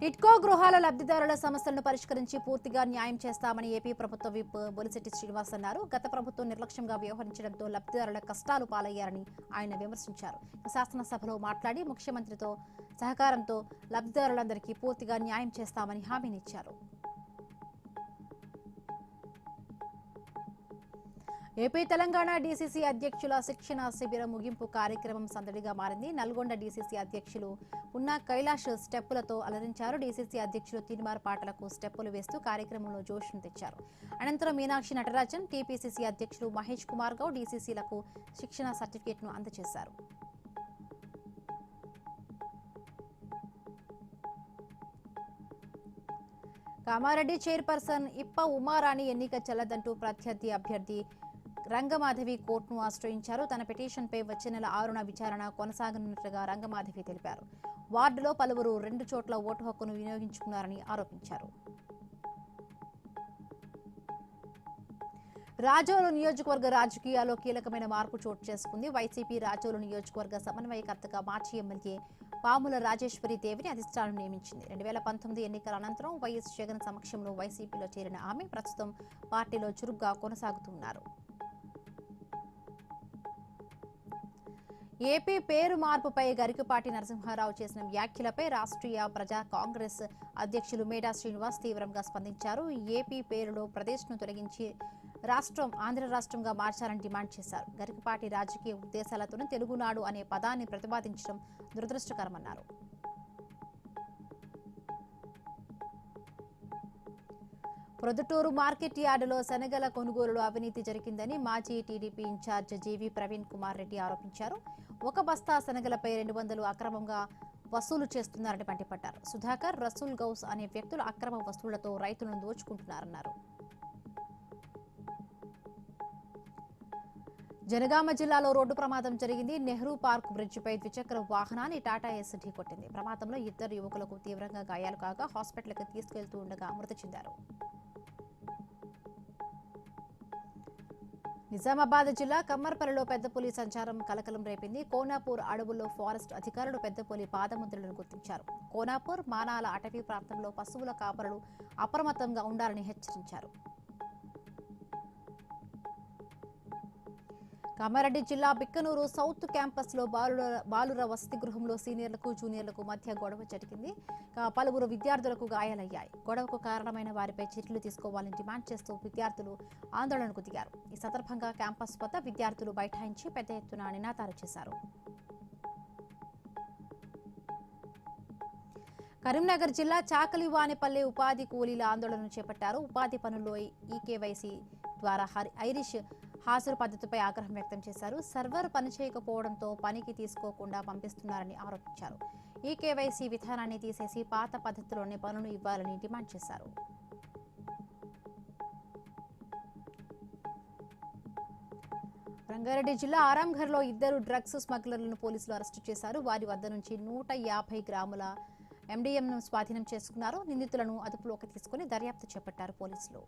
టిట్కో గృహాల లబ్ధిదారుల సమస్యలను పరిష్కరించి పూర్తిగా న్యాయం చేస్తామని ఏపీ ప్రభుత్వ విప్ బొలిశెట్టి శ్రీనివాస్ అన్నారు. గత ప్రభుత్వం నిర్లక్ష్యంగా వ్యవహరించడంతో లబ్ధిదారుల కష్టాలు పాలయ్యారని ఆయన విమర్శించారు. శాసనసభలో మాట్లాడి ముఖ్యమంత్రితో సహకారంతో లబ్ధిదారులందరికీ పూర్తిగా న్యాయం చేస్తామని హామీనిచ్చారు. ఏపీ తెలంగాణ డీసీసీ అధ్యక్షుల శిక్షణ శిబిరం ముగింపు కార్యక్రమం సందడిగా మారింది. నల్గొండ డీసీసీ అధ్యక్షులు ఉన్న కైలాష్ స్టెప్పులతో అలరించారు. డీసీసీ అధ్యక్షులు తీన్మార్ పాటలకు స్టెప్పులు వేస్తూ కార్యక్రమంలో జోష్ను తెచ్చారు. అనంతరం మీనాక్షి నటరాజన్, టీపీసీసీ అధ్యక్షులు మహేష్ కుమార్ గౌడ్ డీసీసీలకు శిక్షణ సర్టిఫికేట్ను అందజేశారు. కామారెడ్డి చైర్పర్సన్ ఇప్ప ఉమారాణి ఎన్నిక చెల్లదంటూ ప్రత్యర్థి అభ్యర్థి రంగమాధవి కోర్టును ఆశ్రయించారు. తన పిటిషన్పై వచ్చే నెల 6న విచారణ కొనసాగనున్నట్లుగా రంగమాధవి తెలిపారు. వార్డులో పలువురు 2 చోట్ల ఓటు హక్కును వినియోగించుకున్నారని ఆరోపించారు. రాజోలు నియోజకవర్గ రాజకీయాల్లో కీలకమైన మార్పు చోటు చేసుకుంది. వైసీపీ రాజోలు నియోజకవర్గ సమన్వయకర్తగా మాజీ ఎమ్మెల్యే పాముల రాజేశ్వరి దేవిని అధిష్టానం నియమించింది. 2019 ఎన్నికల అనంతరం వైఎస్ జగన్ సమక్షంలో వైసీపీలో చేరిన ఆమె ప్రస్తుతం పార్టీలో చురుగ్గా కొనసాగుతున్నారు. ఏపీ పేరు మార్పుపై గరికపాటి నరసింహారావు చేసిన వ్యాఖ్యలపై రాష్ట్రీయ ప్రజా కాంగ్రెస్ అధ్యక్షులు మేడా శ్రీనివాస్ తీవ్రంగా స్పందించారు. ఏపీ పేరులో ప్రదేశ్ను తొలగించి రాష్ట్రం ఆంధ్ర రాష్ట్రంగా మార్చాలని డిమాండ్ చేశారు. గరికపాటి రాజకీయ ఉద్దేశాలతోనే తెలుగునాడు అనే పదాన్ని ప్రతిపాదించడం దురదృష్టకరమన్నారు. ప్రొద్దుటూరు మార్కెట్ యార్డులో శనగల కొనుగోలులో అవినీతి జరిగిందని మాజీ టీడీపీ ఇన్ఛార్జ్ జీవీ ప్రవీణ్ కుమార్ రెడ్డి ఆరోపించారు. ఒక బస్తా శనగలపై 200 అక్రమంగా వసూలు చేస్తున్నారని మండిపడ్డారు. సుధాకర్, రసూల్ గౌస్ అనే వ్యక్తులు అక్రమ వసూళ్లతో రైతులను దోచుకుంటున్నారన్నారు. జనగామ జిల్లాలో రోడ్డు ప్రమాదం జరిగింది. నెహ్రూ పార్క్ బ్రిడ్జిపై ద్విచక్ర వాహనాన్ని టాటా ఏస్ ఢీకొట్టింది. ప్రమాదంలో 2 యువకులకు తీవ్రంగా గాయాలు కాగా హాస్పిటల్కి తీసుకెళ్తూ ఉండగా మృతి చెందారు. నిజామాబాద్ జిల్లా కమ్మర్పల్లిలో పెద్దపులి సంచారం కలకలం రేపింది. కోనాపూర్ అడవుల్లో ఫారెస్ట్ అధికారులు పెద్దపులి పాదముద్రలను గుర్తించారు. కోనాపూర్, మానాల అటవీ ప్రాంతంలో పశువుల కాపరులు అప్రమత్తంగా ఉండాలని హెచ్చరించారు. కామారెడ్డి జిల్లా బిక్కనూరు సౌత్ క్యాంపస్ లో బాలుర వసతి గృహంలో సీనియర్లకు జూనియర్లకు మధ్య గొడవ జరిగింది. పలువురు విద్యార్థులకు గాయాలయ్యాయి. గొడవకు కారణమైన వారిపై చర్యలు తీసుకోవాలని డిమాండ్ చేస్తూ విద్యార్థులు ఆందోళనకు దిగారు. ఈ సందర్భంగా క్యాంపస్ వద్ద విద్యార్థులు బైఠాయించి పెద్ద ఎత్తున నినాదాలు చేశారు. కరీంనగర్ జిల్లా చాకలివానిపల్లి ఉపాధి కూలీల ఆందోళనను చేపట్టారు. ఉపాధి పనుల్లో ఈకేవైసీ ద్వారా ఐరిష్ హాజరు పద్ధతిపై ఆగ్రహం వ్యక్తం చేశారు. సర్వర్ పనిచేయకపోవడంతో పనికి తీసుకోకుండా పంపిస్తున్నారని ఆరోపించారు. ఈకేవైసీ విధానాన్ని తీసేసి పాత పద్ధతిలోనే పనులు ఇవ్వాలని డిమాండ్ చేశారు. రంగారెడ్డి జిల్లా ఆరాంఘర్లో 2 డ్రగ్స్ స్మగ్లర్లను పోలీసులు అరెస్టు చేశారు. వారి వద్ద నుంచి 150 గ్రాముల ఎండీఎంను స్వాధీనం చేసుకున్నారు. నిందితులను అదుపులోకి తీసుకుని దర్యాప్తు చేపట్టారు పోలీసులు.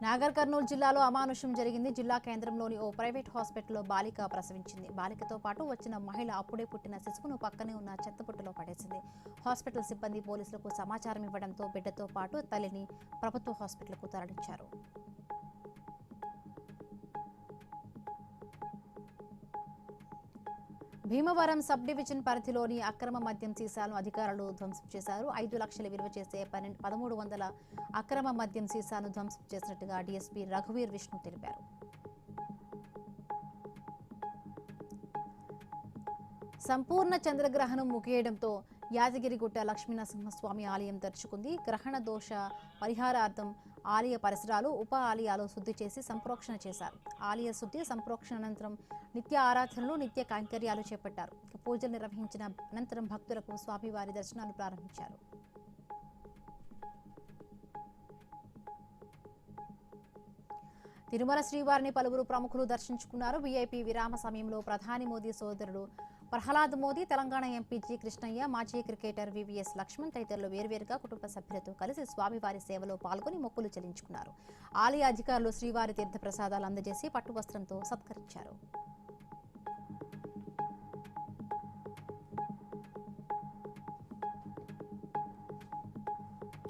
నాగర్ కర్నూలు జిల్లాలో అమానుషం జరిగింది. జిల్లా కేంద్రంలోని ఓ ప్రైవేట్ హాస్పిటల్లో బాలిక ప్రసవించింది. బాలికతో పాటు వచ్చిన మహిళ అప్పుడే పుట్టిన శిశువును పక్కనే ఉన్న చెత్తపుట్టలో పడేసింది. హాస్పిటల్ సిబ్బంది పోలీసులకు సమాచారం ఇవ్వడంతో బిడ్డతో పాటు తల్లిని ప్రభుత్వ హాస్పిటల్కు తరలించారు. భీమవరం సబ్ డివిజన్ పరిధిలోని అక్రమ మద్యం సీసాలను అధికారులు ధ్వంసం చేశారు. 5 లక్షల విలువ చేసే 1300 అక్రమ మద్యం సీసాను ధ్వంసం చేసినట్టుగా డీఎస్పీ రఘువీర్ విష్ణు తెలిపారు. సంపూర్ణ చంద్రగ్రహణం ముగియడంతో యాదగిరిగుట్ట లక్ష్మీనరసింహస్వామి ఆలయం తెరుచుకుంది. గ్రహణ దోష పరిహారార్థం ఆలయ పరిసరాలు, ఉప ఆలయాలు శుద్ధి చేసి సంప్రోక్షణ చేశారు. ఆలయ శుద్ధి సంప్రోక్షణ అనంతరం నిత్య ఆరాధనలు, నిత్య కైంకర్యాలు చేపట్టారు. పూజలు నిర్వహించిన అనంతరం భక్తులకు స్వామివారి దర్శనాలు ప్రారంభించారు. తిరుమల శ్రీవారిని పలువురు ప్రముఖులు దర్శించుకున్నారు. వీఐపీ విరామ సమయంలో ప్రధాని మోదీ సోదరుడు ప్రహ్లాద్ మోదీ, తెలంగాణ ఎంపీ జి కృష్ణయ్య, మాజీ క్రికెటర్ వివిఎస్ లక్ష్మణ్ తదితరులు వేర్వేరుగా కుటుంబ సభ్యులతో కలిసి స్వామివారి సేవలో పాల్గొని మొక్కులు చెల్లించుకున్నారు. ఆలయ అధికారులు శ్రీవారి తీర్థ ప్రసాదాలు అందజేసి పట్టువస్త్రంతో సత్కరించారు.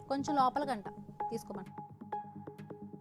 కొంచెం లోపల గంట తీసుకోమని.